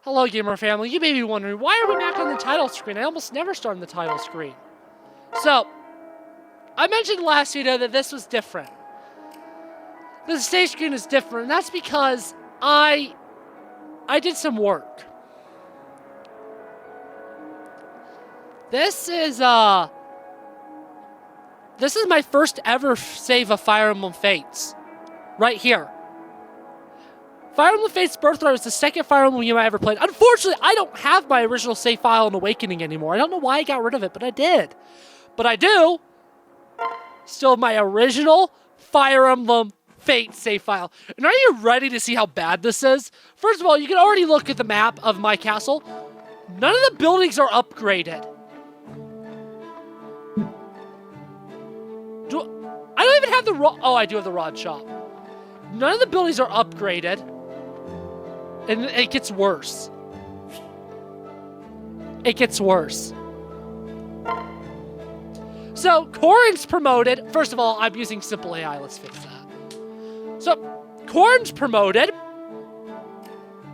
Hello, gamer family. You may be wondering, why are we back on the title screen? I almost never start on the title screen. So, I mentioned last video that this was different. The stage screen is different, and that's because I did some work. This is my first ever save of Fire Emblem Fates. Right here. Fire Emblem Fates Birthright was the second Fire Emblem game I ever played. Unfortunately, I don't have my original save file in Awakening anymore. I don't know why I got rid of it, but I did. But I do still have my original Fire Emblem Fates save file. And are you ready to see how bad this is? First of all, you can already look at the map of my castle. None of the buildings are upgraded. I don't even have the rod. Oh, I do have the rod shop. None of the buildings are upgraded. And it gets worse. It gets worse. So, Corrin's promoted. First of all, I'm using simple AI. Let's fix that. So, Corrin's promoted.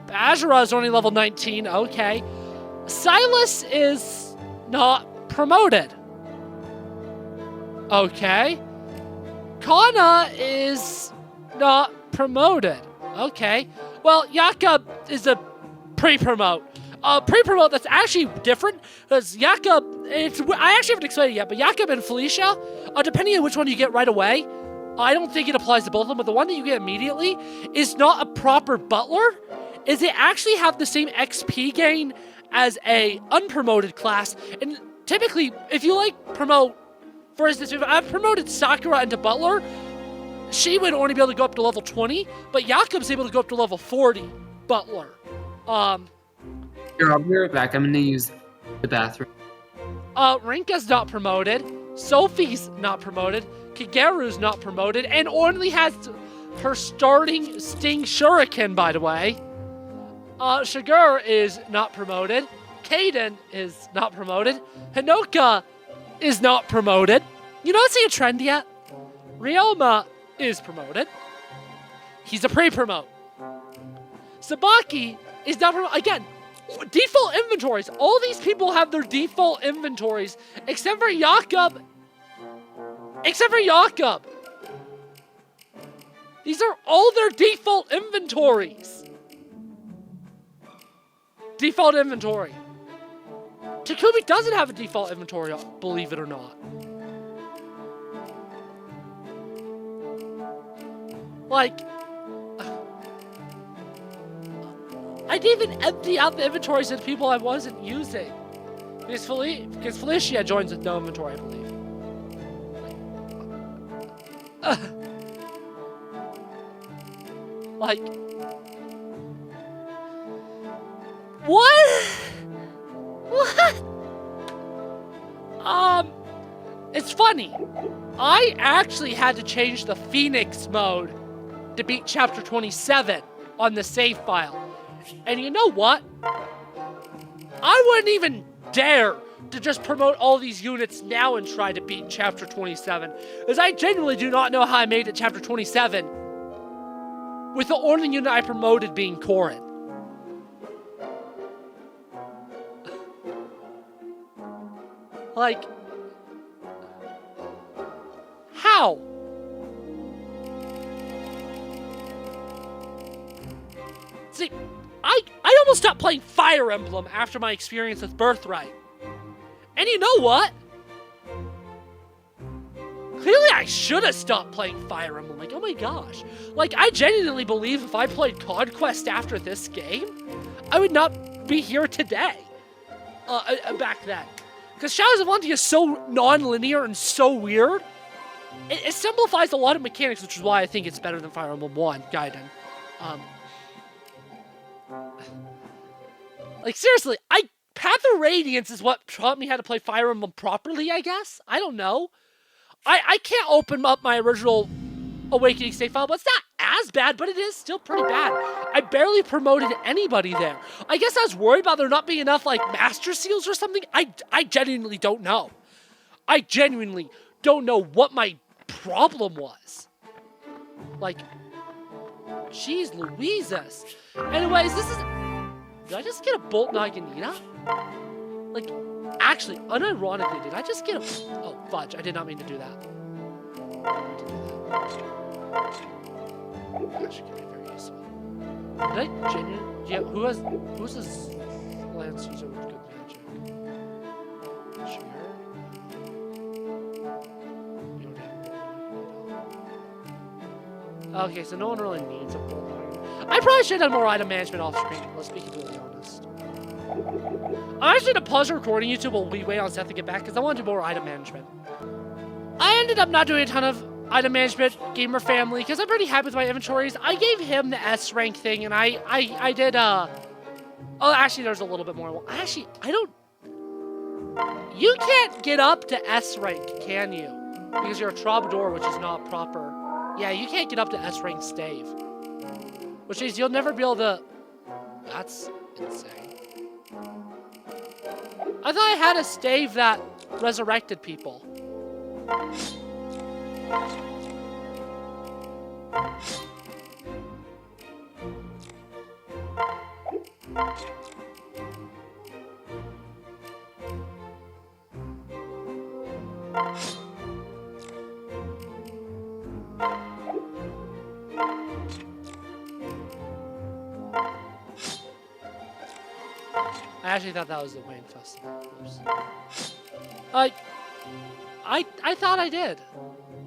Azura is only level 19. Okay. Silas is not promoted. Okay. Kana is not promoted. Okay. Well, Jakob is a pre-promote. Pre-promote that's actually different, because Jakob, I actually haven't explained it yet, but Jakob and Felicia, depending on which one you get right away, I don't think it applies to both of them, but the one that you get immediately is not a proper butler, is they actually have the same XP gain as a unpromoted class, and typically, if you promote, for instance, if I've promoted Sakura into butler, she would only be able to go up to level 20, but Jakob's able to go up to level 40 butler. Here, I'll be right back. I'm gonna use the bathroom. Rinka's not promoted. Sophie's not promoted. Kageru's not promoted, and only has her starting Sting Shuriken, by the way. Shigur is not promoted. Kaden is not promoted. Hinoka is not promoted. You not see a trend yet? Ryoma is promoted. He's a pre-promote. Sabaki is not promoted. Again, default inventories. All these people have their default inventories, except for Jakob. Except for Jakob. These are all their default inventories. Default inventory. Takumi doesn't have a default inventory, believe it or not. I didn't even empty out the inventories of people I wasn't using. Because Felicia joins with no inventory, I believe. What? What? It's funny. I actually had to change the Phoenix mode to beat chapter 27 on the save file. And you know what? I wouldn't even dare to just promote all these units now and try to beat chapter 27. Because I genuinely do not know how I made it chapter 27 with the only unit I promoted being Corrin. How? See, I almost stopped playing Fire Emblem after my experience with Birthright. And you know what? Clearly I should have stopped playing Fire Emblem. Oh my gosh. I genuinely believe if I played Conquest after this game, I would not be here today. Back then. Because Shadows of Valentia is so non-linear and so weird. It simplifies a lot of mechanics, which is why I think it's better than Fire Emblem 1, Gaiden. Seriously, Path of Radiance is what taught me how to play Fire Emblem properly, I guess? I don't know. I can't open up my original Awakening save file, but it's not as bad, but it is still pretty bad. I barely promoted anybody there. I guess I was worried about there not being enough, Master Seals or something. I genuinely don't know. I genuinely don't know what my problem was. Jeez Louises. Anyways, this is... Did I just get a Bolt Naginata? Like, actually, unironically, did I just get a... Oh, fudge. I did not mean to do that. That should be very useful. Did I genuinely... Yeah, who's this lance user with good magic? Sure. You don't have okay, so no one really needs a Bolt Naginata. I probably should have done more item management off screen. Let's be completely honest. I'm actually gonna pause recording YouTube while we wait on Seth to get back because I want to do more item management. I ended up not doing a ton of item management, gamer family, because I'm pretty happy with my inventories. I gave him the S rank thing, and I did oh, actually, there's a little bit more. Well, actually, I don't. You can't get up to S rank, can you? Because you're a troubadour, which is not proper. Yeah, you can't get up to S rank stave. Which means you'll never be able to... That's insane. I thought I had a stave that resurrected people. I actually thought that was the Wayne Festival. Oops. I thought I did.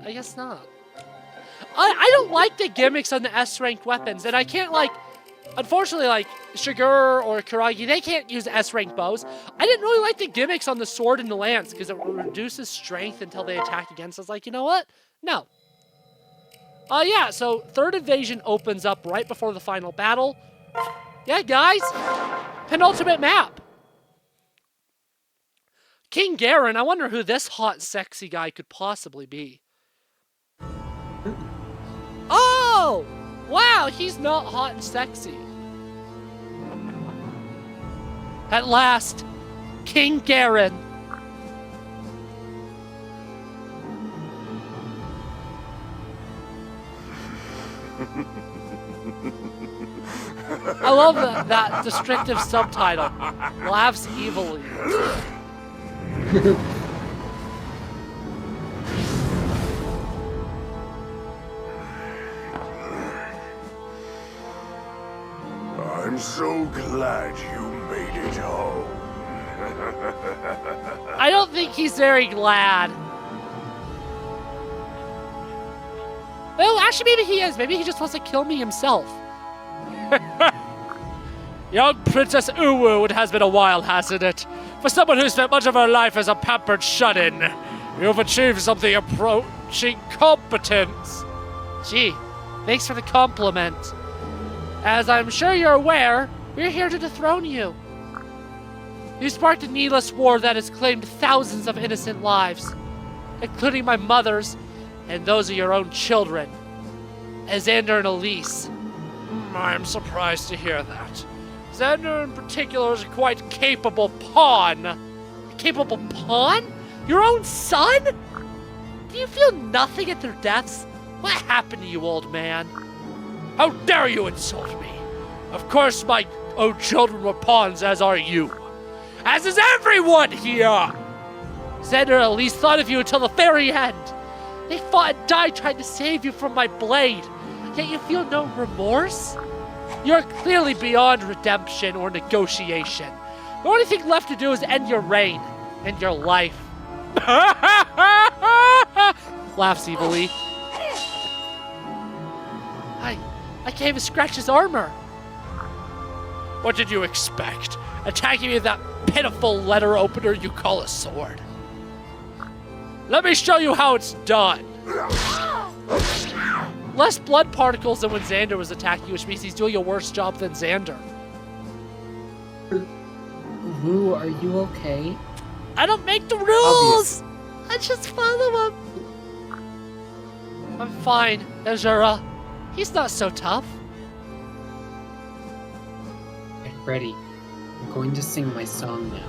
I guess not. I don't like the gimmicks on the S-rank weapons, and I can't, like... Unfortunately, like, Shigur or Kuragi, they can't use S-rank bows. I didn't really like the gimmicks on the sword and the lance, because it reduces strength until they attack again, so I was like, you know what? No. Yeah, so third invasion opens up right before the final battle. Yeah, guys. Penultimate map. King Garen, I wonder who this hot, sexy guy could possibly be. Oh! Wow, he's not hot and sexy. At last, King Garen. I love that descriptive subtitle. Laughs evilly. I'm so glad you made it home. I don't think he's very glad. Well, actually, maybe he is. Maybe he just wants to kill me himself. Young Princess Uwu, it has been a while, hasn't it? For someone who spent much of her life as a pampered shut-in, you've achieved something approaching competence. Gee, thanks for the compliment. As I'm sure you're aware, we're here to dethrone you. You sparked a needless war that has claimed thousands of innocent lives, including my mother's and those of your own children, Xander and Elise. I'm surprised to hear that. Xander in particular is a quite capable pawn. A capable pawn? Your own son? Do you feel nothing at their deaths? What happened to you, old man? How dare you insult me? Of course my own children were pawns, as are you. As is everyone here! Xander at least thought of you until the very end. They fought and died trying to save you from my blade. Yet you feel no remorse? You're clearly beyond redemption or negotiation. The only thing left to do is end your reign and your life. Laughs evilly. I can't even scratch his armor. What did you expect? Attacking me with that pitiful letter opener you call a sword. Let me show you how it's done. Less blood particles than when Xander was attacking you, which means he's doing a worse job than Xander. Wu, are you okay? I don't make the rules! I just follow them. I'm fine, Azura. He's not so tough. Get ready. I'm going to sing my song now.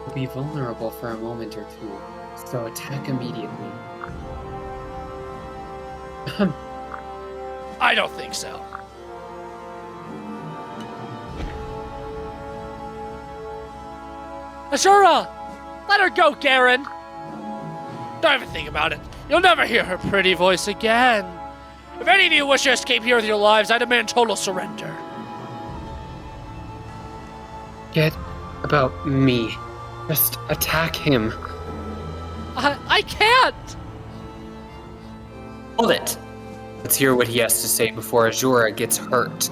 You'll be vulnerable for a moment or two, so attack immediately. I don't think so. Ashura! Let her go, Garen! Don't even think about it. You'll never hear her pretty voice again. If any of you wish to escape here with your lives, I demand total surrender. Forget about me. Just attack him. I can't! Hold it. Let's hear what he has to say before Azura gets hurt.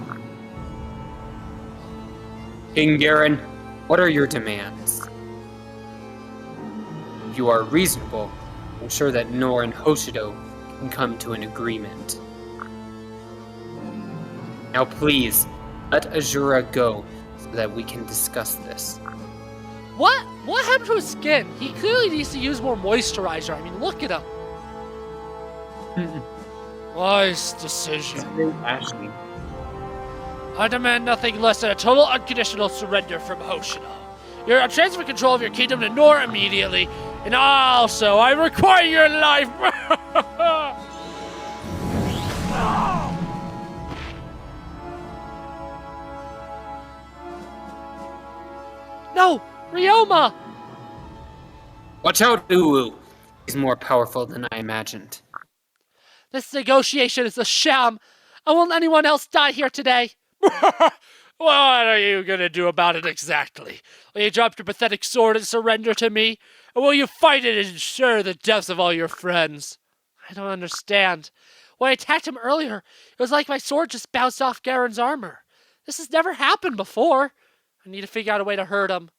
King Garen, what are your demands? If you are reasonable, I'm sure that Nohr and Hoshido can come to an agreement. Now please, let Azura go so that we can discuss this. What? What happened to his skin? He clearly needs to use more moisturizer. I mean, look at him. Wise decision. It's very ashy. I demand nothing less than a total unconditional surrender from Hoshido. You're transfer control of your kingdom to Nohr immediately, and also I require your life. No, Ryoma! Watch out, Uwu. He's more powerful than I imagined. This negotiation is a sham. I won't let anyone else die here today. What are you gonna do about it exactly? Will you drop your pathetic sword and surrender to me? Or will you fight it and ensure the deaths of all your friends? I don't understand. When I attacked him earlier, it was like my sword just bounced off Garen's armor. This has never happened before. I need to figure out a way to hurt him.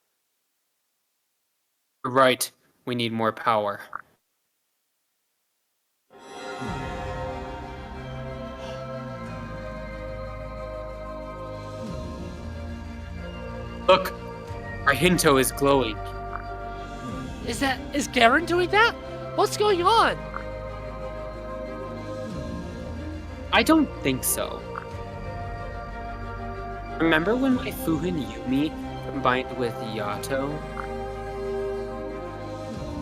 You're right. We need more power. Look, our Hinto is glowing. Is Garen doing that? What's going on? I don't think so. Remember when my Fuhin Yumi combined with Yato?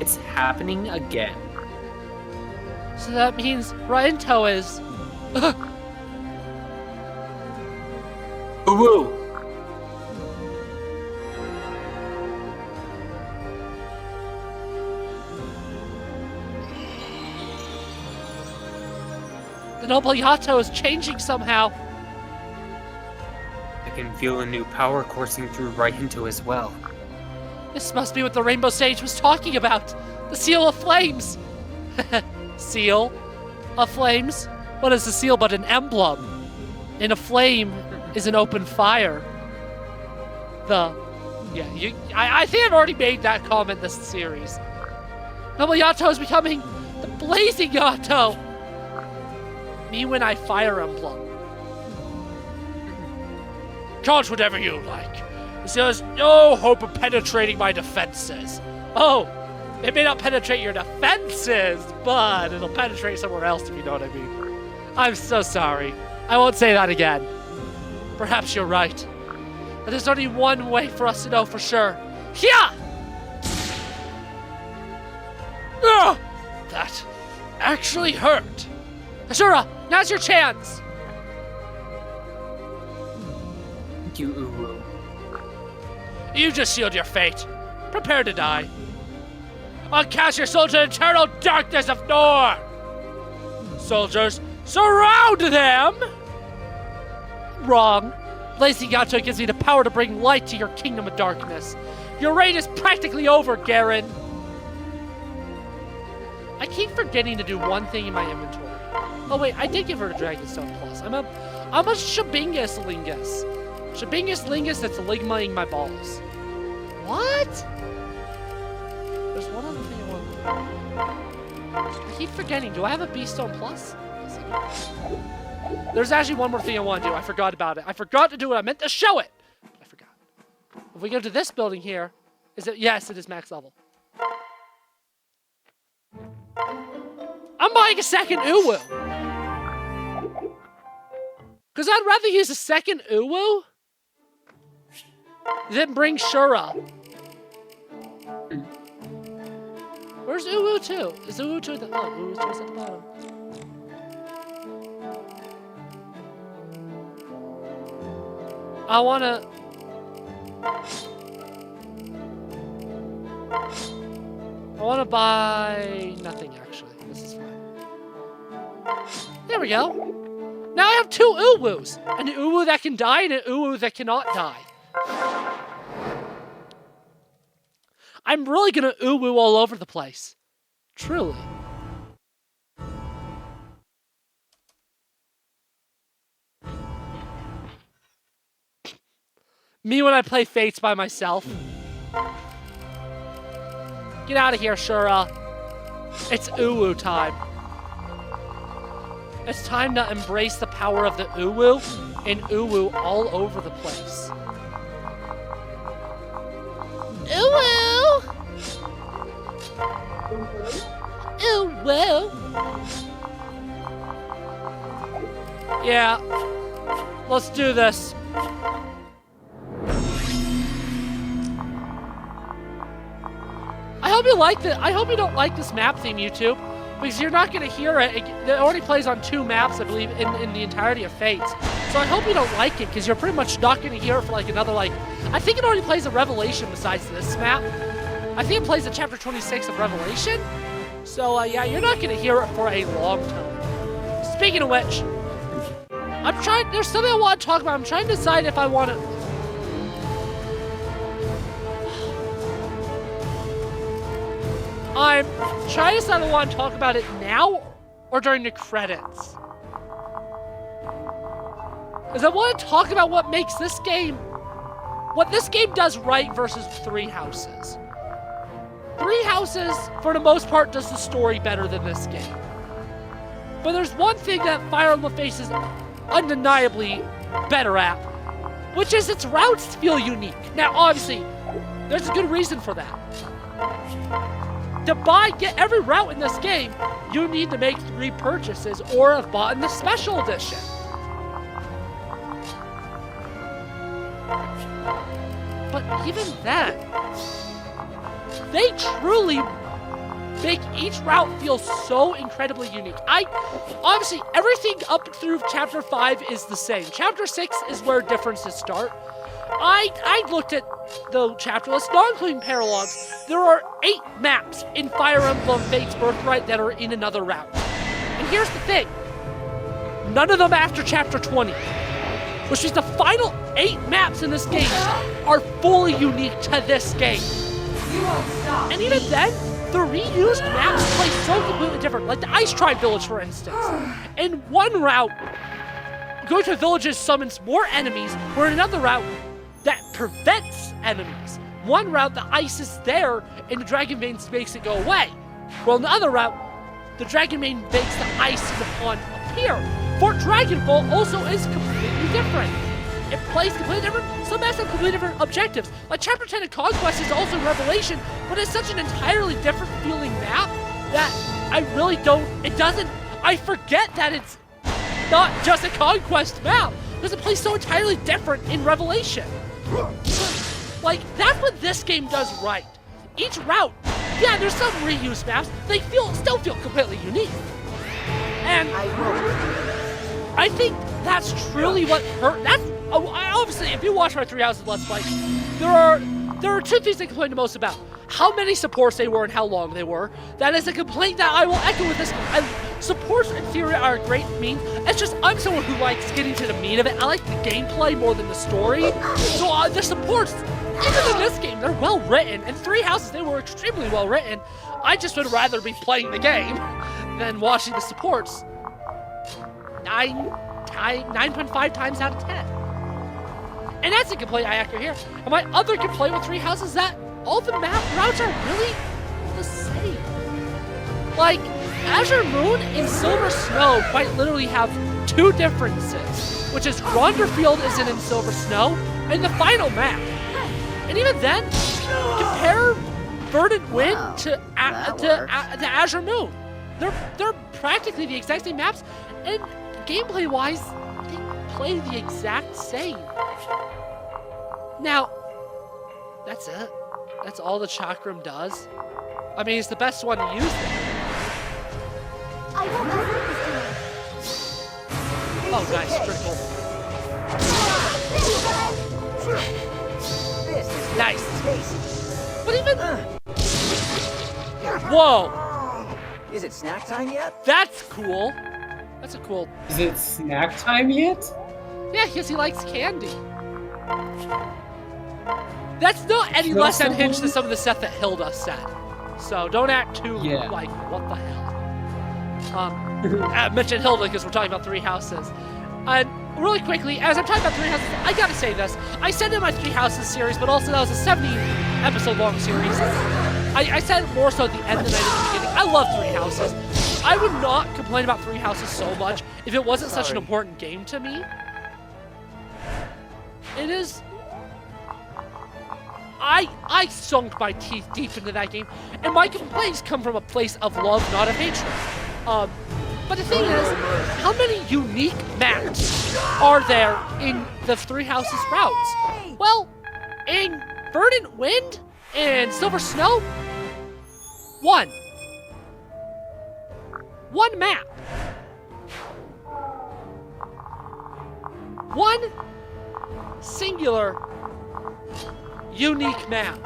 It's happening again. So that means Rainto is... Uwu! The noble Yato is changing somehow. I can feel a new power coursing through Raihinto as well. This must be what the Rainbow Sage was talking about. The Seal of Flames. Seal of Flames? What is the seal but an emblem? And a flame is an open fire. I think I've already made that comment this series. Noble Yato is becoming the Blazing Yato. Me when I Fire Emblem. Call it whatever you like. There's no hope of penetrating my defenses. Oh, it may not penetrate your defenses, but it'll penetrate somewhere else, if you know what I mean. I'm so sorry. I won't say that again. Perhaps you're right. But there's only one way for us to know for sure. Here! Ugh! That actually hurt. Ashura, now's your chance. Thank you, Uwu. You just sealed your fate. Prepare to die. I'll cast your soul to the eternal darkness of Nohr. Soldiers, surround them! Wrong. Blazing Yato gives me the power to bring light to your kingdom of darkness. Your reign is practically over, Garen. I keep forgetting to do one thing in my inventory. Oh wait, I did give her a Dragonstone Plus. I'm a Shabingus Lingus. Shabingus Lingus that's ligmaing my balls. What? There's one other thing I want to do. I keep forgetting. Do I have a Beastone Plus? Yes, I do. There's actually one more thing I want to do. I forgot about it. I forgot to do it. I meant to show it. I forgot. If we go to this building here, is it? Yes, it is max level. I'm buying a second Uwu. Because I'd rather use a second Uwu than bring Shura. Where's Uwu 2? Is Uwu 2 at the... Oh, Uwu 2 is at the bottom. I wanna... I want to buy nothing, actually. This is fine. There we go. Now I have 2 Uwus. An Uwu that can die and an Uwu that cannot die. I'm really going to Uwu all over the place. Truly. Me when I play Fates by myself. Get out of here, Shura. It's Uwu time. It's time to embrace the power of the Uwu and Uwu all over the place. Uwu! Uwu! Yeah. Let's do this. I hope you like it. I hope you don't like this map theme, YouTube, because you're not going to hear it. It already plays on 2 maps, I believe, in the entirety of Fates. So I hope you don't like it, because you're pretty much not going to hear it for like another, like... I think it already plays a Revelation besides this map. I think it plays a Chapter 26 of Revelation. So, yeah, you're not going to hear it for a long time. Speaking of which, there's something I want to talk about. I'm trying to decide if I want to... I'm trying to decide if I want to talk about it now or during the credits. Because I want to talk about what makes this game... what this game does right versus 3 Houses. 3 Houses, for the most part, does the story better than this game. But there's one thing that Fire Emblem Fates is undeniably better at, which is its routes feel unique. Now, obviously, there's a good reason for that. To get every route in this game, you need to make 3 purchases or have bought in the special edition. But even then, they truly make each route feel so incredibly unique. Obviously, everything up through Chapter 5 is the same. Chapter 6 is where differences start. I looked at the chapter list, not including paralogs. There are 8 maps in Fire Emblem Fates Birthright that are in another route. And here's the thing. None of them after Chapter 20. Which means the final 8 maps in this game are fully unique to this game. And even then, the reused maps play so completely different. Like the Ice Tribe Village, for instance. In one route, going to villages summons more enemies, where in another route, that prevents enemies. One route, the ice is there, and the Dragon Vein makes it go away. Well, in the other route, the Dragon Vein makes the ice in the pond appear. Fort Dragonfall also is completely different. It plays completely different. Some maps have completely different objectives. Like Chapter 10 of Conquest is also Revelation, but it's such an entirely different feeling map that I really don't, I forget that it's not just a Conquest map, because it plays so entirely different in Revelation. Like, that's what this game does right. Each route, yeah, there's some reused maps, they still feel completely unique. And I think that's truly what hurt. Obviously, if you watch my 3 Houses Let's Play, there are 2 things I complain the most about. How many supports they were and how long they were. That is a complaint that I will echo with this. Supports in theory are a great means. It's just, I'm someone who likes getting to the meat of it. I like the gameplay more than the story. So the supports, even in this game, they're well written. In 3 Houses, they were extremely well written. I just would rather be playing the game than watching the supports. 9.5 times out of 10. And that's a complaint I echo here. And my other complaint with 3 Houses is that all the map routes are really the same. Like, Azure Moon and Silver Snow quite literally have 2 differences, which is Ronderfield isn't in Silver Snow, and the final map. And even then, compare Verdant Wind to Azure Moon. They're practically the exact same maps, and gameplay-wise, they play the exact same. Now, that's it. That's all the Chakram does. I mean, it's the best one to use it. I won't let Oh, nice, critical. Nice. But even Whoa! Is it snack time yet? That's cool. That's a cool... Is it snack time yet? Yeah, because he likes candy. That's not any Kill less unhinged than someone? some of the stuff that Hilda said. So don't act too Yeah. like, what the hell? I mentioned Hilda because we're talking about Three Houses. And really quickly, as I'm talking about Three Houses, I gotta say this. I said in my Three Houses series, but also that was a 70-episode long series. I said it more so at the end than I did at the beginning. I love Three Houses. I would not complain about Three Houses so much if it wasn't such an important game to me. It is... I sunk my teeth deep into that game, and my complaints come from a place of love, not of hatred. But the thing is, how many unique maps are there in the Three Houses routes? Well, in Verdant Wind and Silver Snow, one map. One singular unique map.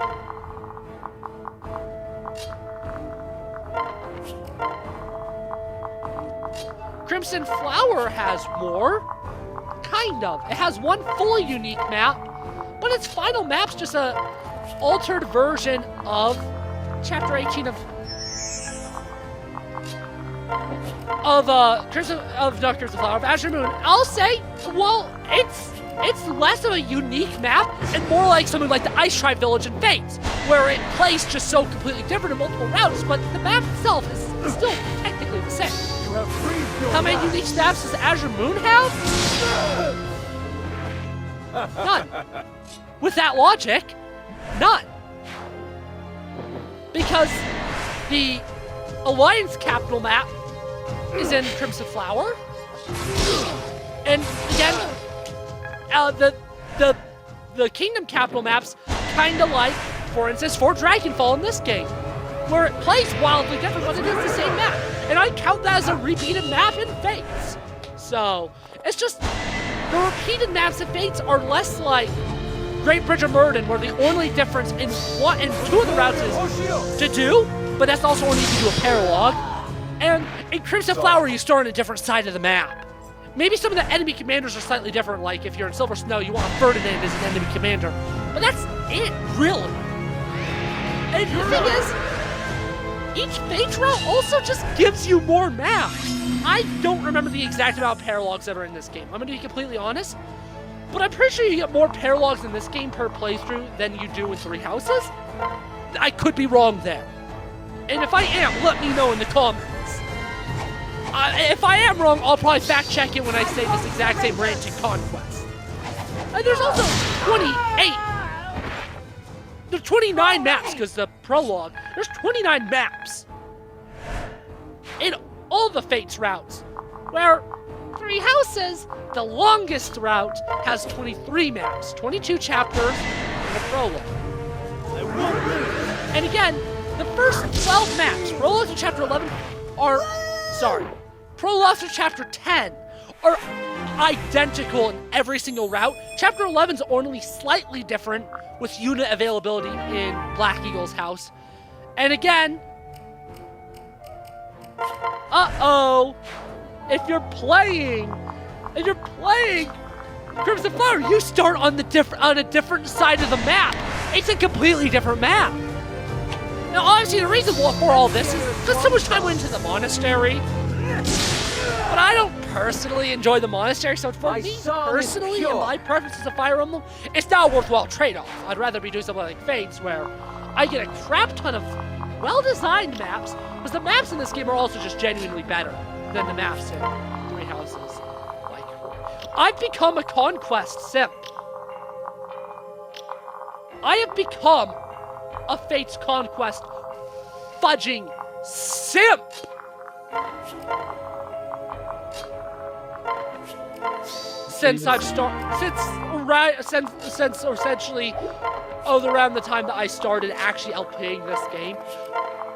Crimson Flower has more. Kind of. It has one fully unique map, but its final map's just a altered version of Chapter 18 of Crimson Flower of Azure Moon. I'll say, well, it's less of a unique map and more like something like the Ice Tribe Village in Fates, where it plays just so completely different in multiple routes, but the map itself is still technically the same. How many unique maps does Azure Moon have? None. With that logic, none. Because the Alliance capital map is in Crimson Flower. And again, the Kingdom capital maps kind of like, for instance, for Dragonfall in this game, where it plays wildly different, but it is the same map. And I count that as a repeated map in Fates. So, it's just, the repeated maps in Fates are less like Great Bridge of Murden, where the only difference in one and two of the routes is to do, but that's also only if you do a paralog. And in Crimson Flower, you start on a different side of the map. Maybe some of the enemy commanders are slightly different, like if you're in Silver Snow, you want Ferdinand as an enemy commander. But that's it, really. And the thing is, each Fates route also just gives you more maps. I don't remember the exact amount of paralogs that are in this game. I'm gonna be completely honest, but I'm pretty sure you get more paralogs in this game per playthrough than you do in Three Houses. I could be wrong there. And if I am, let me know in the comments. If I am wrong, I'll probably fact check it when I say this exact same rant in Conquest. And there's also 28. There's 29 maps, because the prologue, there's 29 maps in all the Fates routes, where Three Houses, the longest route, has 23 maps, 22 chapters, and a prologue. And again, the first 12 maps, prologue to chapter 11, prologue to chapter 10 are identical in every single route. Chapter 11 is only slightly different with unit availability in Black Eagle's house. And again, if you're playing Crimson Flower, you start on a different side of the map. It's a completely different map. Now, obviously, the reason for all this is because so much time went into the monastery. But I don't personally enjoy the monastery, so for me personally, and my preferences of Fire Emblem, it's not a worthwhile trade-off. I'd rather be doing something like Fates, where I get a crap ton of well-designed maps, because the maps in this game are also just genuinely better than the maps in Three Houses. Like, I've become a Conquest simp. I have become a Fates Conquest fudging simp. Since essentially around the time that I started actually LPing this game,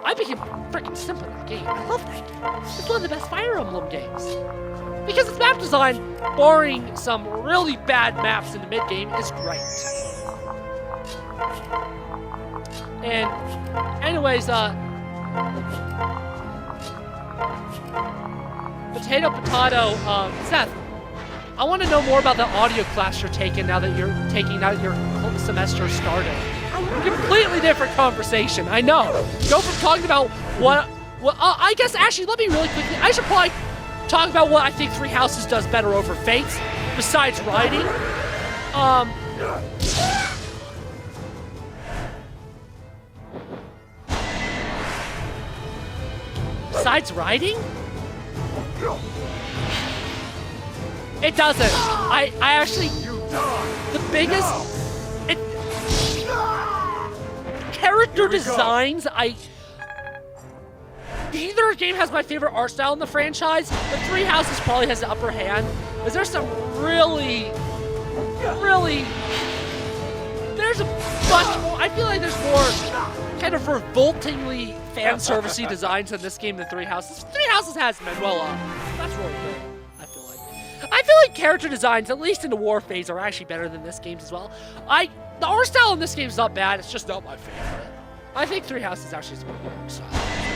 I became freaking simp in that game. I love that game. It's one of the best Fire Emblem games. Because its map design, barring some really bad maps in the mid-game, is great. And anyways, Potato, Seth, I want to know more about the audio class you're taking now that your semester started. Completely different conversation, I know. Go from talking about I guess actually, let me really quickly, I should probably talk about what I think Three Houses does better over Fates, besides writing. Besides writing? It doesn't. I actually, the biggest, character designs, neither game has my favorite art style in the franchise, but Three Houses probably has the upper hand, because there's some really, there's a much more, I feel like there's more kind of revoltingly fan servicey designs in this game than Three Houses. Three Houses has Manuela. That's really good, I feel like. I feel like character designs, at least in the war phase, are actually better than this game's as well. The art style in this game is not bad, it's just not my favorite. I think Three Houses actually is more good, so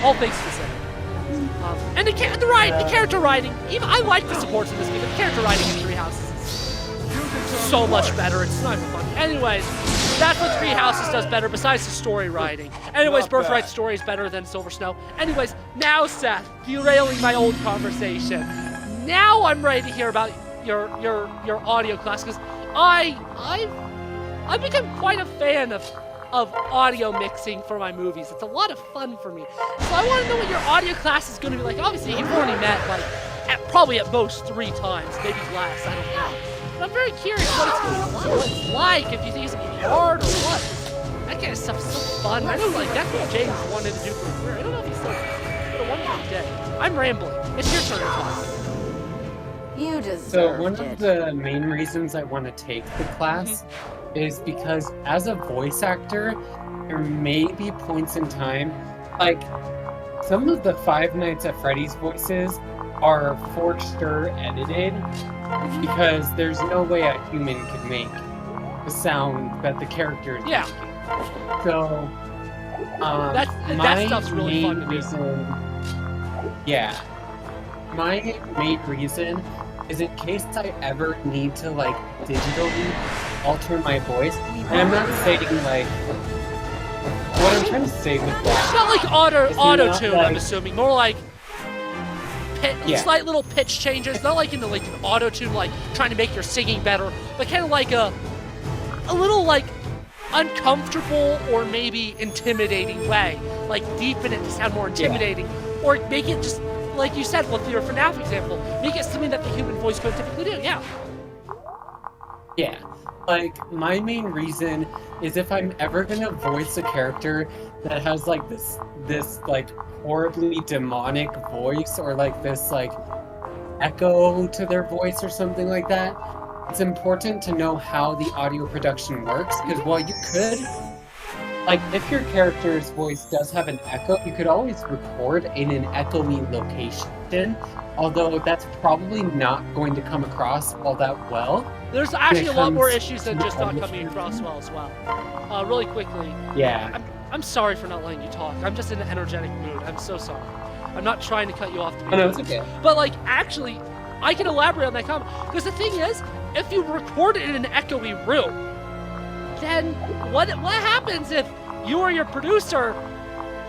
all things considered. And the character writing, even I like the supports in this game, but the character writing in Three Houses is so much better. It's not even funny. Anyways, that's what Three Houses does better besides the story writing. Anyways, Birthright's story is better than Silver Snow. Anyways, now Seth, derailing my old conversation. Now I'm ready to hear about your audio class, because I've become quite a fan of audio mixing for my movies. It's a lot of fun for me. So I want to know what your audio class is going to be like. Obviously, you've already met probably at most 3 times, maybe less, I don't know. But I'm very curious what it's like, if you think it's going to be hard or what. That kind of stuff's so fun. I know that's what James wanted to do for a career. I don't know if he's still does, but I wonder if he did. I'm rambling. It's your turn to talk. You deserve So one of the main reasons I want to take the class is because as a voice actor, there may be points in time, like some of the Five Nights at Freddy's voices are for sure edited, because there's no way a human could make the sound that the character is making. So that stuff's really fun to do. Yeah. My main reason is in case I ever need to digitally alter my voice, and I'm not saying what I'm trying to say with that. It's not like auto-tune, I'm assuming. More like slight little pitch changes. Not like into an auto-tune, trying to make your singing better, but kind of like a little uncomfortable or maybe intimidating way. Deepen it to sound more intimidating, or make it just, like you said with your FNAF example, make it something that the human voice could typically do. Yeah. My main reason is if I'm ever gonna voice a character that has this horribly demonic voice, or this echo to their voice or something like that, it's important to know how the audio production works, because while you could, if your character's voice does have an echo, you could always record in an echoey location, although that's probably not going to come across all that well. There's actually a lot more issues than just not coming across well as well. Really quickly. Yeah. I'm sorry for not letting you talk. I'm just in an energetic mood. I'm so sorry. I'm not trying to cut you off. No, it's okay. But actually, I can elaborate on that comment. Because the thing is, if you record it in an echoey room, then what happens if you or your producer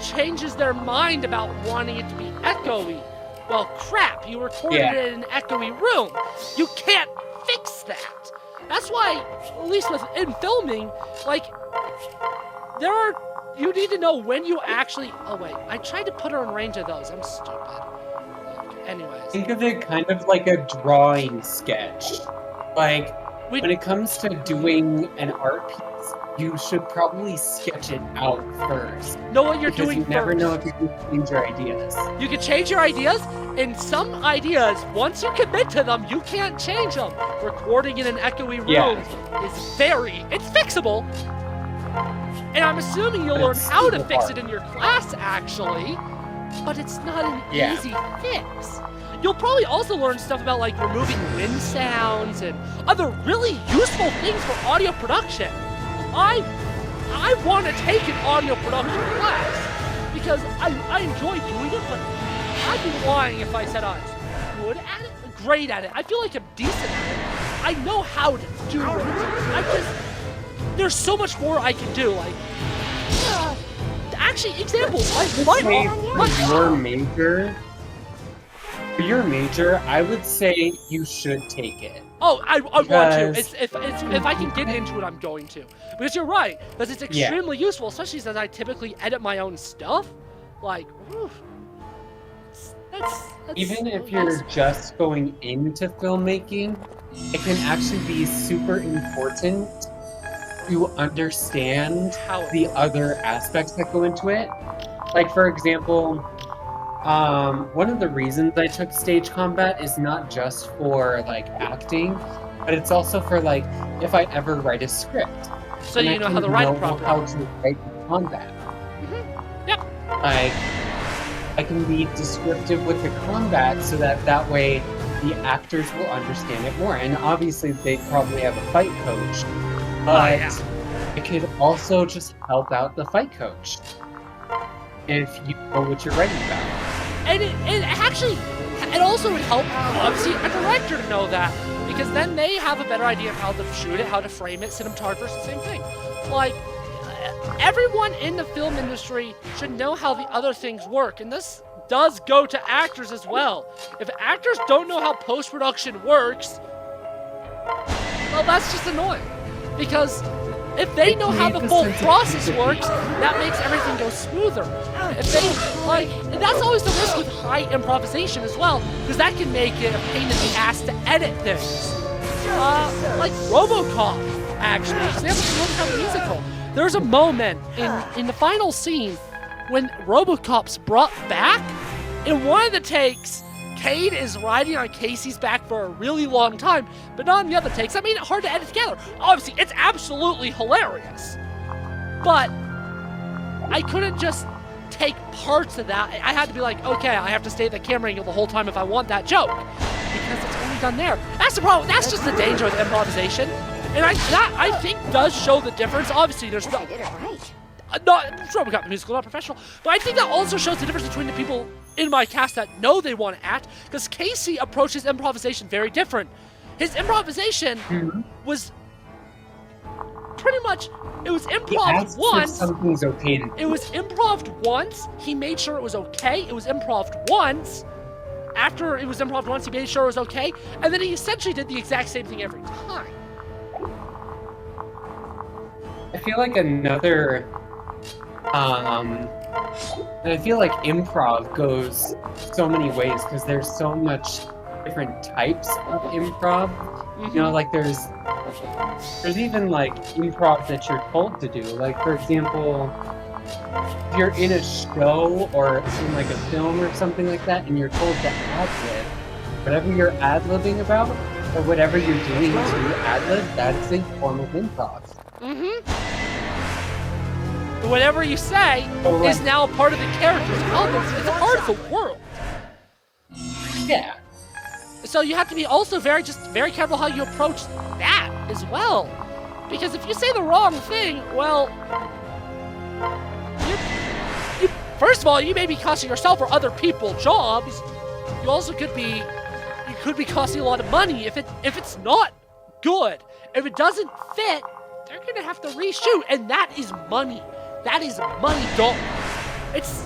changes their mind about wanting it to be echoey? Well, crap, you recorded it in an echoey room. You can't fix that. That's why, at least in filming, you need to know when you actually, I tried to put her in range of those. I'm stupid. Anyways. Think of it kind of like a drawing sketch. When it comes to doing an art piece, you should probably sketch it out first. Know what you're doing first. You never know if you can change your ideas. You can change your ideas, and some ideas, once you commit to them, you can't change them. Recording in an echoey room is it's fixable. And I'm assuming you'll learn how to fix it in your class, actually. But it's not an easy fix. You'll probably also learn stuff about removing wind sounds and other really useful things for audio production. I want to take an audio production class because I enjoy doing it, but I'd be lying if I said I was good at it, great at it. I feel like I'm decent at it. I know how to do it. There's so much more I can do. Like, actually, examples. For your major, I would say you should take it. Oh, I want to. If I can get into it, I'm going to. Because you're right. Because it's extremely useful, especially since I typically edit my own stuff. Like, whew, that's even if you're just going into filmmaking, it can actually be super important to understand the other aspects that go into it. Like, for example, one of the reasons I took stage combat is not just for like acting, but it's also for like if I ever write a script. So you know how to write it properly. How to write combat. Yep. Like, I can be descriptive with the combat so that way the actors will understand it more. And obviously they probably have a fight coach, but it could also just help out the fight coach if you know what you're writing about. And it also would help, obviously, a director to know that, because then they have a better idea of how to shoot it, how to frame it. Cinematographers, the same thing. Like, everyone in the film industry should know how the other things work, and this does go to actors as well. If actors don't know how post-production works, well, that's just annoying. Because if they know how the full process works, that makes everything go smoother. If they, like, and that's always the risk with high improvisation as well, because that can make it a pain in the ass to edit things. Like RoboCop, actually. Example of RoboCop musical. There's a moment in the final scene when RoboCop's brought back. In one of the takes, Cade is riding on Casey's back for a really long time, but not in the other takes. I made it hard to edit together. Obviously, it's absolutely hilarious. But I couldn't just take parts of that. I had to be like, okay, I have to stay at the camera angle the whole time if I want that joke, because it's only done there. That's the problem. That's just the danger with improvisation. And that, I think, does show the difference. Obviously, there's no... I did it right. Not RoboCop the musical, not professional, but I think that also shows the difference between the people in my cast that know they want to act, because Casey approaches improvisation very different. His improvisation was pretty much, it was improv once. Something's okay to do. It was improv once. He made sure it was okay. It was improv once. After it was improv once, he made sure it was okay, and then he essentially did the exact same thing every time. I feel like another, and I feel like improv goes so many ways because there's so much different types of improv. You know, like there's even like improv that you're told to do. Like, for example, if you're in a show or in like a film or something like that, and you're told to ad-lib, whatever you're ad-libbing about or whatever you're doing to ad-lib, that's a form of improv. Whatever you say is now a part of the character's elements. It's a part of the world. Yeah. So you have to be also very careful how you approach that as well. Because if you say the wrong thing, well, you first of all, you may be costing yourself or other people jobs. You also could be costing a lot of money if it's not good. If it doesn't fit, they're gonna have to reshoot, and that is money. That is money gone. It's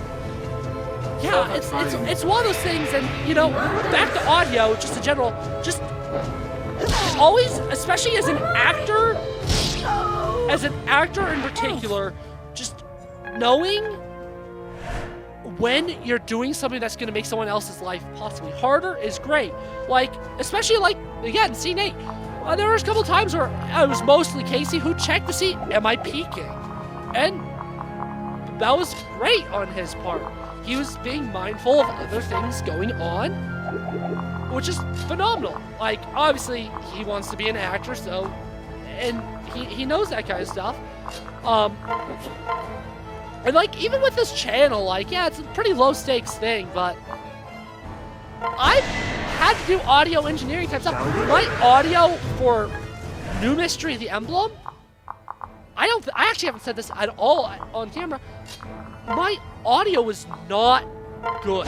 one of those things, and you know, back to audio, just in general, just always, especially as an actor in particular, just knowing when you're doing something that's going to make someone else's life possibly harder is great. Like, especially like, again, scene 8. There was a couple times where it was mostly Casey who checked to see, am I peeking? And that was great on his part. He was being mindful of other things going on, which is phenomenal. Like, obviously, he wants to be an actor, so, and he knows that kind of stuff. And like, even with this channel, like, yeah, it's a pretty low stakes thing, but I've had to do audio engineering type stuff. My audio for New Mystery of the Emblem I actually haven't said this at all on camera. My audio was not good.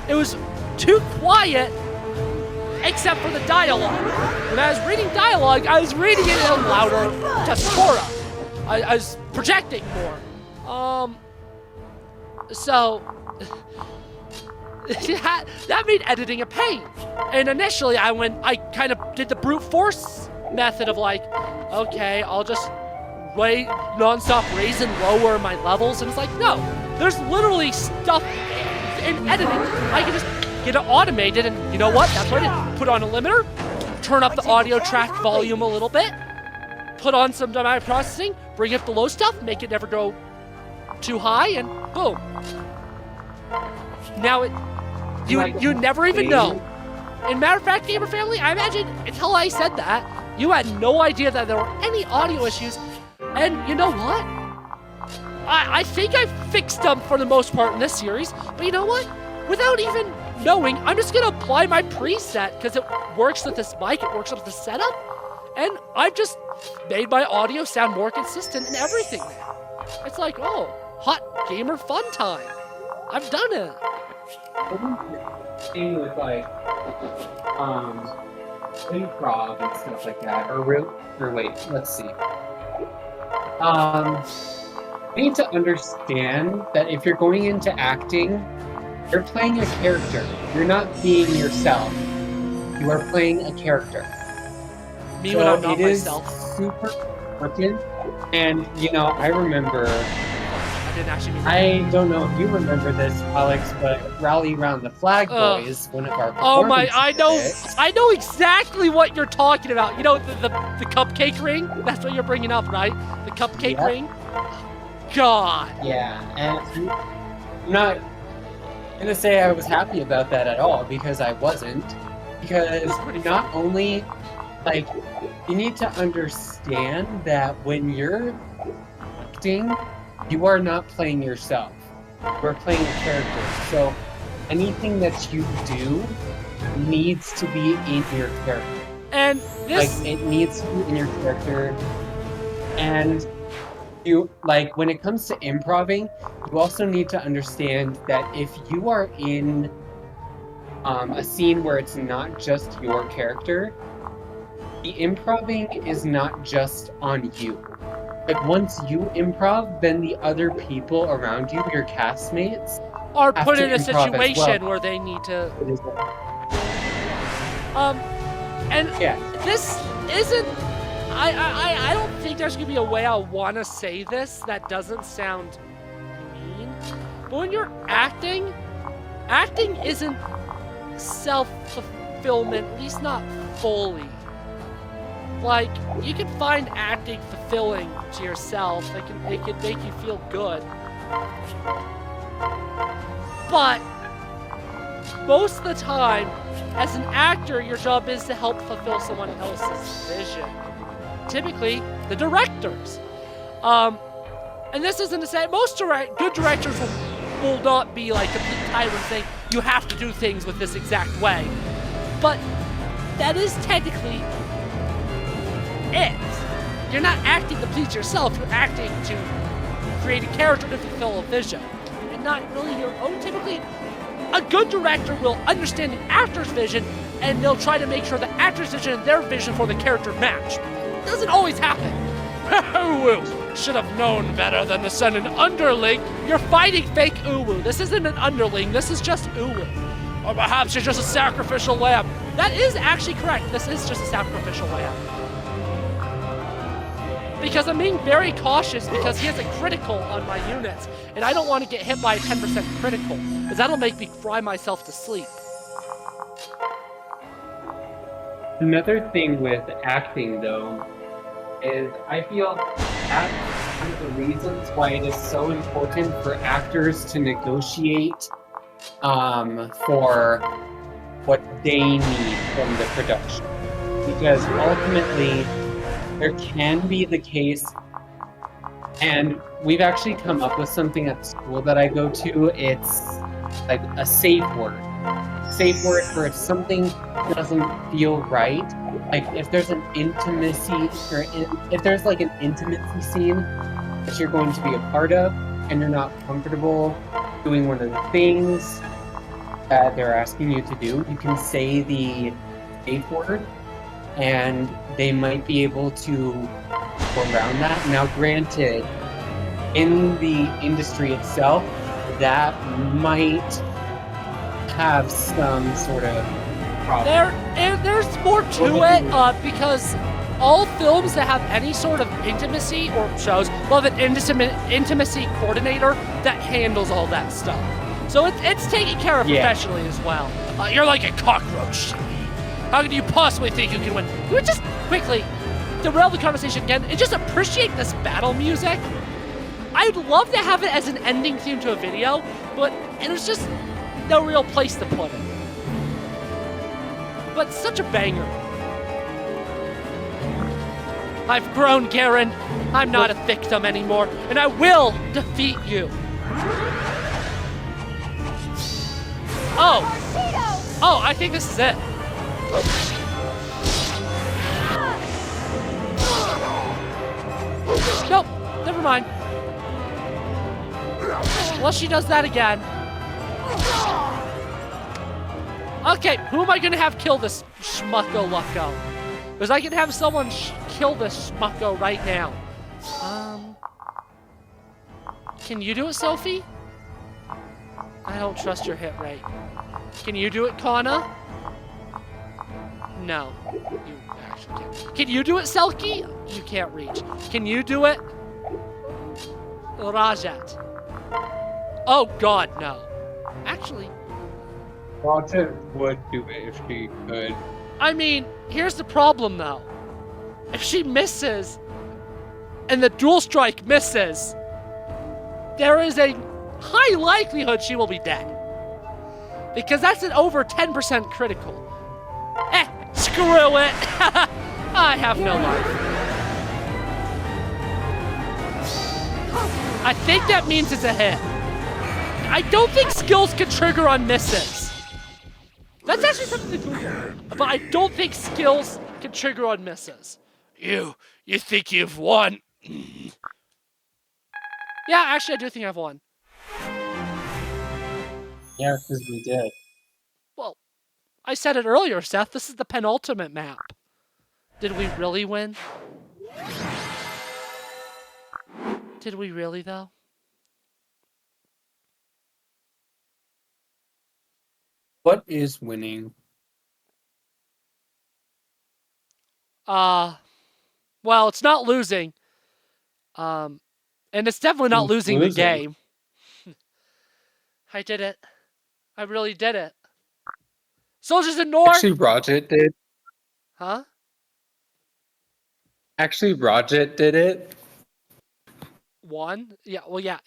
It was too quiet, except for the dialogue. When I was reading dialogue, I was reading it in a louder Tesora. I was projecting more. So that made editing a pain. And initially, I kind of did the brute force method of like, okay, I'll just non-stop raise and lower my levels, and it's like, no, there's literally stuff in editing. I can just get it automated, and you know what? That's what I did. Put on a limiter, turn up the audio track volume a little bit, put on some dynamic processing, bring up the low stuff, make it never go too high, and boom. Now you never even know. In matter of fact, Gamer Family, I imagine until I said that, you had no idea that there were any audio issues. And you know what? I think I fixed them for the most part in this series, but you know what? Without even knowing, I'm just gonna apply my preset because it works with this mic, it works with the setup, and I've just made my audio sound more consistent in everything now. It's like, oh, hot gamer fun time. I've done it. Thing with like improv and stuff like that, or wait, let's see. You need to understand that if you're going into acting, you're playing a character. You're not being yourself. You are playing a character. Me so when I'm not it is myself. super important. And you know, I remember. I didn't actually mean I don't know if you remember this, Alex, but Rally Around the Flag Boys, one of our oh my, performance I know exactly what you're talking about. You know the cupcake ring? That's what you're bringing up, right? The cupcake ring? God. Yeah, and I'm not gonna say I was happy about that at all, because I wasn't. Because not only, like, you need to understand that when you're acting, you are not playing yourself. You're playing a character. So anything that you do needs to be in your character. And this... Like, it needs to be in your character. And you, like, when it comes to improving, you also need to understand that if you are in a scene where it's not just your character, the improving is not just on you. Like, once you improv, then the other people around you, your castmates, are put in a improv as situation where they need to... And yeah. this isn't... I don't think there's gonna be a way I want to say this that doesn't sound mean. But when you're acting isn't self-fulfillment, at least not fully. Like, you can find acting fulfilling to yourself. It can make you feel good. But most of the time, as an actor, your job is to help fulfill someone else's vision. Typically, the directors. And this isn't to say most good directors will not be like complete tyrants saying you have to do things with this exact way. But that is technically it. You're not acting to please yourself, you're acting to create a character to fulfill a vision. And not really your own. Typically, a good director will understand the actor's vision and they'll try to make sure the actor's vision and their vision for the character match. It doesn't always happen. Uwu should have known better than to send an underling. You're fighting fake Uwu. This isn't an underling, this is just Uwu. Or perhaps you're just a sacrificial lamb. That is actually correct. This is just a sacrificial lamb. Because I'm being very cautious because he has a critical on my units. And I don't want to get hit by a 10% critical. Because that'll make me cry myself to sleep. Another thing with acting, though, is I feel that's one of the reasons why it is so important for actors to negotiate for what they need from the production. Because ultimately, there can be the case, and we've actually come up with something at the school that I go to. It's like a safe word. safe word for if something doesn't feel right. Like if there's an intimacy, or if there's like an intimacy scene that you're going to be a part of, and you're not comfortable doing one of the things that they're asking you to do, you can say the safe word, and they might be able to go around that. Now, granted, in the industry itself, that might have some sort of problem. There's more to it, because all films that have any sort of intimacy or shows will have an intimacy coordinator that handles all that stuff. So it's taken care of professionally as well. You're like a cockroach to me. How can you possibly think you can win? You would just quickly derail the conversation again and just appreciate this battle music. I'd love to have it as an ending theme to a video, but there's just no real place to put it. But such a banger. I've grown, Garen. I'm not a victim anymore, and I will defeat you. Oh, I think this is it. Nope, never mind. Unless she does that again. Okay, who am I gonna have kill this schmucko lucko? Because I can have someone kill this schmucko right now. Can you do it, Sophie? I don't trust your hit rate. Can you do it, Kana? No, you actually can't. Can you do it, Selkie? You can't reach. Can you do it? Rajat. Oh God, no. Actually, Rajat would do it if she could. I mean, here's the problem though. If she misses, and the dual strike misses, there is a high likelihood she will be dead. Because that's an over 10% critical. Screw it! I have no life. I think that means it's a hit. I don't think skills can trigger on misses. That's actually something to Google. But I don't think skills can trigger on misses. You think you've won? Yeah, actually I do think I've won. Yeah, because we did. Well, I said it earlier, Seth. This is the penultimate map. Did we really win? Did we really, though? What is winning? Well, it's not losing. And it's definitely not losing the game. I did it. I really did it. Soldiers in Nohr! Actually, Rajat did. Huh? Actually, Rajat did it. One? Yeah, well, yeah.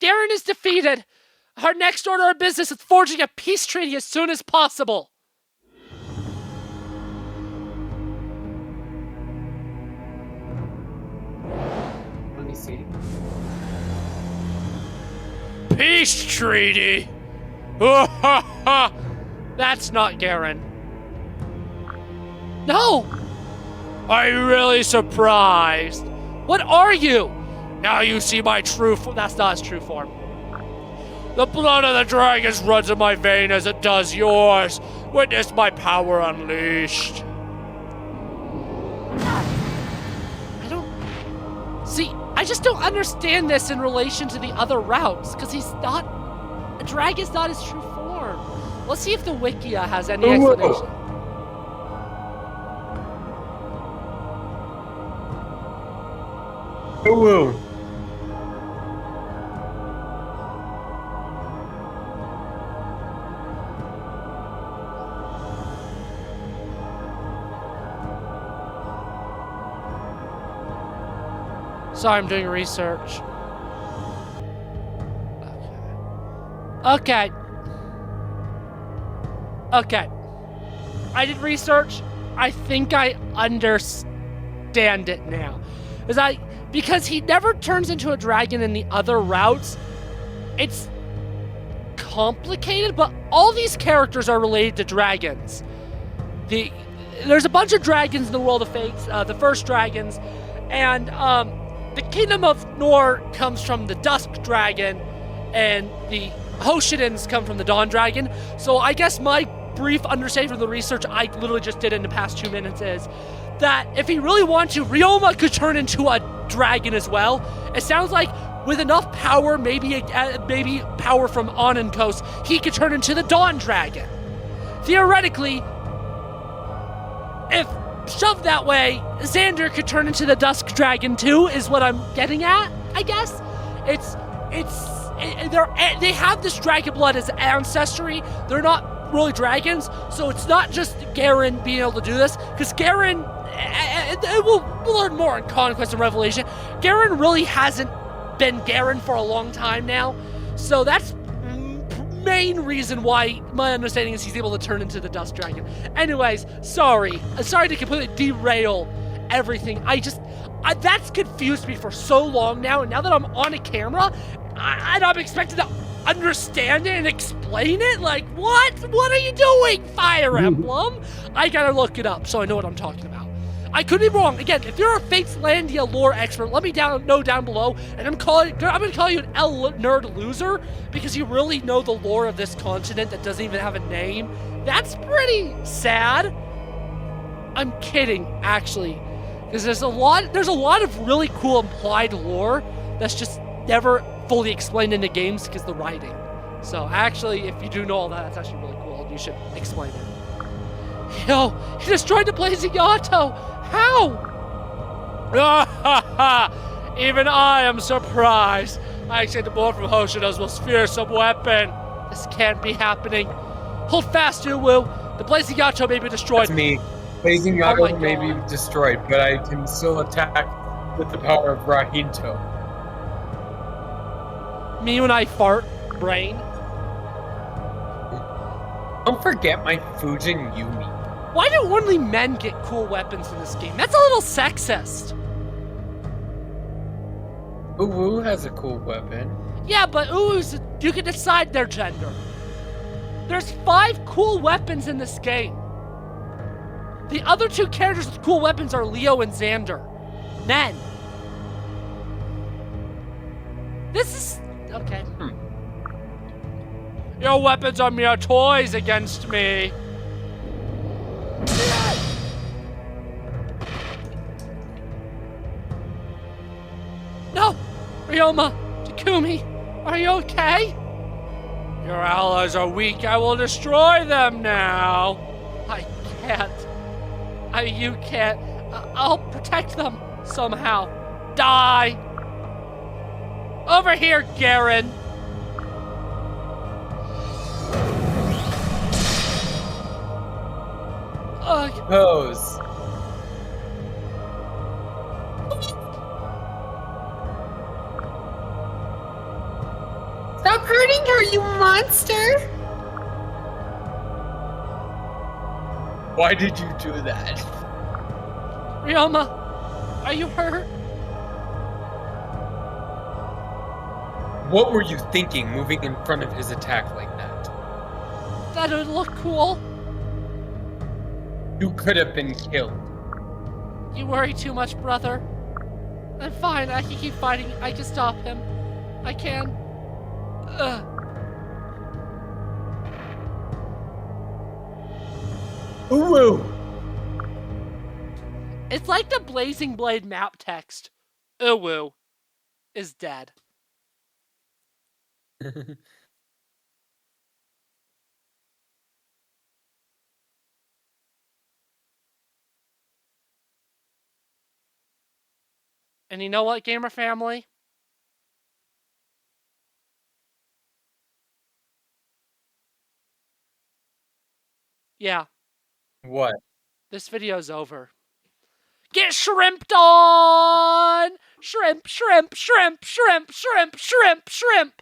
Garen is defeated. Our next order of business is forging a peace treaty as soon as possible. Let me see. Peace treaty? That's not Garen. No! Are you really surprised? What are you? Now you see my true form. That's not his true form. The blood of the dragons runs in my vein as it does yours. Witness my power unleashed. I just don't understand this in relation to the other routes, because a dragon's not his true form. Let's see if the Wikia has any explanation. Hello. Sorry, I'm doing research. Okay. I did research. I think I understand it now. Because he never turns into a dragon in the other routes, it's complicated, but all these characters are related to dragons. There's a bunch of dragons in the world of Fates, the first dragons, and the Kingdom of Nohr comes from the Dusk Dragon, and the Hoshidans come from the Dawn Dragon. So I guess my brief understanding from the research I literally just did in the past 2 minutes is that if he really wanted to, Ryoma could turn into a dragon as well. It sounds like with enough power, maybe power from Anon Coast, he could turn into the Dawn Dragon. Theoretically, if shoved that way, Xander could turn into the Dusk Dragon too, is what I'm getting at, I guess. They have this dragon blood as ancestry. They're not really dragons, so it's not just Garen being able to do this, because Garen, we'll learn more in Conquest and Revelation, Garen really hasn't been Garen for a long time now, so that's main reason why my understanding is he's able to turn into the Dust Dragon. Anyways, sorry to completely derail everything. That's confused me for so long now, and now that I'm on a camera, I'm expected to understand it and explain it? Like, what? What are you doing, Fire Emblem? I gotta look it up so I know what I'm talking about. I could be wrong. Again, if you're a Fateslandia lore expert, let me know down below, and I'm gonna call you an nerd loser because you really know the lore of this continent that doesn't even have a name. That's pretty sad. I'm kidding, actually, because there's a lot of really cool implied lore that's just never fully explained in the games because the writing. So actually, if you do know all that, that's actually really cool. You should explain it. Yo, he destroyed the Blazing Yato! How? Even I am surprised. I expect the board from Hoshido's most fearsome weapon. This can't be happening. Hold fast, Uwu. The Blazing Yato may be destroyed. That's me. Blazing Yato may be destroyed, but I can still attack with the power of Rahinto. Me when I fart, brain. Don't forget my Fujin Yumi. Why do only men get cool weapons in this game? That's a little sexist. Uwu has a cool weapon. Yeah, but Uwu's, you can decide their gender. There's 5 cool weapons in this game. The other 2 characters with cool weapons are Leo and Xander. Men. This is... okay. Your weapons are mere toys against me. No! Ryoma! Takumi! Are you okay? Your allies are weak. I will destroy them now. I can't. You can't. I'll protect them somehow. Die! Over here, Garen! Pose. Stop hurting her, you monster! Why did you do that? Ryoma, are you hurt? What were you thinking moving in front of his attack like that? That would look cool. You could have been killed. You worry too much, brother. I'm fine. I can keep fighting. I can stop him. I can. Uwu! It's like the Blazing Blade map text. Uwu is dead. And you know what, gamer family? Yeah, What? this video's over. Get shrimped on! Shrimp, shrimp, shrimp, shrimp, shrimp, shrimp, shrimp!